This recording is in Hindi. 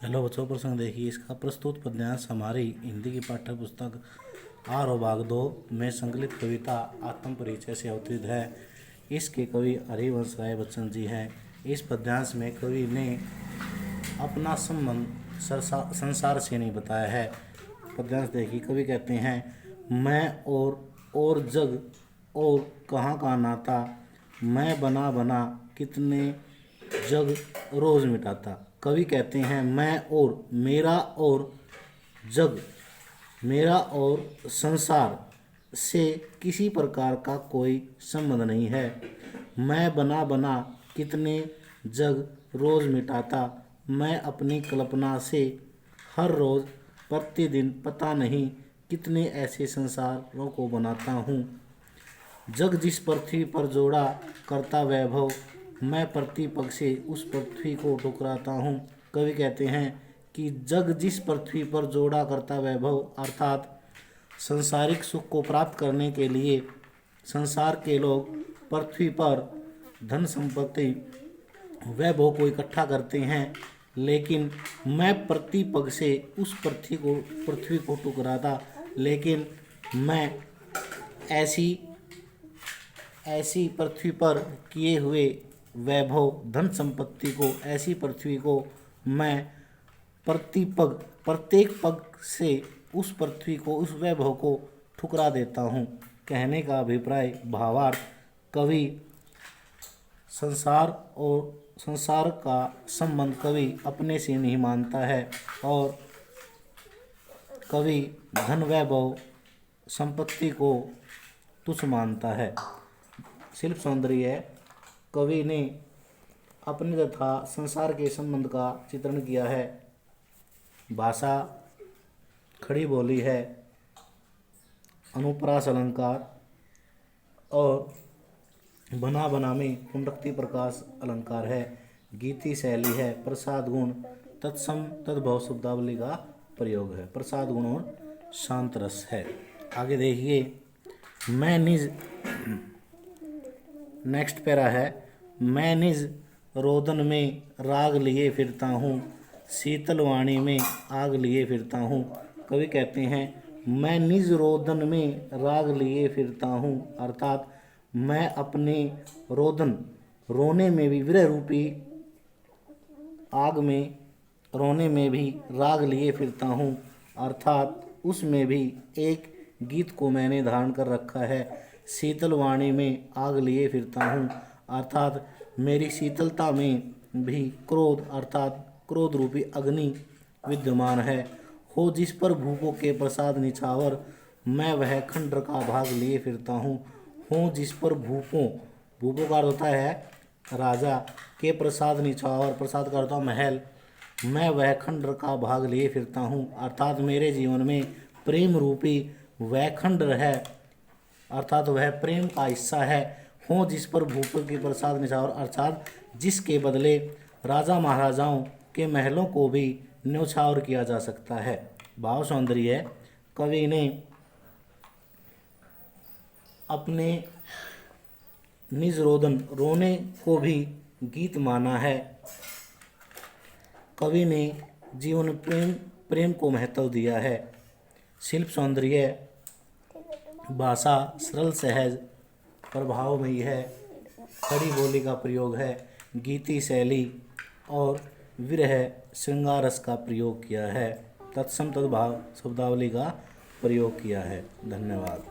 हेलो बच्चों, प्रसंग देखिए। इसका प्रस्तुत पद्यांश हमारी हिंदी की पाठ्य पुस्तक आर भाग 2 में संकलित कविता आत्म परिचय से अवतरित है। इसके कवि हरिवंश राय बच्चन जी हैं। इस पद्यांश में कवि ने अपना संबंध संसार से नहीं बताया है। पद्यांश देखिए। कवि कहते हैं, मैं और जग और कहाँ का नाता, मैं बना बना कितने जग रोज मिटाता। कवि कहते हैं, मैं और मेरा और जग, मेरा और संसार से किसी प्रकार का कोई संबंध नहीं है। मैं बना बना कितने जग रोज मिटाता, मैं अपनी कल्पना से हर रोज प्रतिदिन पता नहीं कितने ऐसे संसारों को बनाता हूँ। जग जिस पृथ्वी पर जोड़ा करता वैभव, मैं प्रति पग से उस पृथ्वी को ठुकराता हूँ। कवि कहते हैं कि जग जिस पृथ्वी पर जोड़ा करता वैभव अर्थात संसारिक सुख को प्राप्त करने के लिए संसार के लोग पृथ्वी पर धन संपत्ति वैभव को इकट्ठा करते हैं, लेकिन मैं प्रति पग से उस पृथ्वी को ठुकराता। लेकिन मैं ऐसी पृथ्वी पर किए हुए वैभव धन संपत्ति को, ऐसी पृथ्वी को मैं प्रत्येक पग से उस पृथ्वी को, उस वैभव को ठुकरा देता हूँ। कहने का अभिप्राय, भावार्थ, कवि संसार का संबंध कवि अपने से नहीं मानता है और कवि धन वैभव संपत्ति को तुच्छ मानता है। शिल्प सौंदर्य। कवि ने अपने तथा संसार के संबंध का चित्रण किया है। भाषा खड़ी बोली है, अनुप्रास अलंकार और बना बना में पुनरुक्ति प्रकाश अलंकार है। गीति शैली है। प्रसाद गुण, तत्सम तद्भव शब्दावली का प्रयोग है। प्रसाद गुण और शांत रस है। आगे देखिए। मैं निज, नेक्स्ट पैरा है, मैं निज रोदन में राग लिए फिरता हूँ, शीतल वाणी में आग लिए फिरता हूँ। कवि कहते हैं, मैं निज रोदन में राग लिए फिरता हूँ अर्थात मैं अपने रोदन, रोने में भी, विरह रूपी आग में रोने में भी राग लिए फिरता हूँ अर्थात उसमें भी एक गीत को मैंने धारण कर रखा है। शीतल वाणी में आग लिए फिरता हूँ अर्थात मेरी शीतलता में भी क्रोध अर्थात क्रोध रूपी अग्नि विद्यमान है। हो जिस पर भूपों के प्रसाद निछावर, मैं वह खंडर का भाग लिए फिरता हूँ। हो जिस पर भूपों का अर्थ होता है राजा, के प्रसाद निछावर, प्रसाद का अर्थ होता है महल, मैं वह खंडर का भाग लिए फिरता हूँ अर्थात मेरे जीवन में प्रेम रूपी वह खंडर है अर्थात वह प्रेम का हिस्सा है। हो जिस पर भूपों के प्रसाद निछावर अर्थात जिसके बदले राजा महाराजाओं के महलों को भी न्यौछावर किया जा सकता है। भाव सौंदर्य। कवि ने अपने निज रोदन, रोने को भी गीत माना है। कवि ने जीवन प्रेम को महत्व दिया है। शिल्प सौंदर्य। भाषा सरल सहज प्रभावमयी है। खड़ी बोली का प्रयोग है। गीति शैली और विरह श्रृंगार रस का प्रयोग किया है। तत्सम तद्भाव शब्दावली का प्रयोग किया है। धन्यवाद।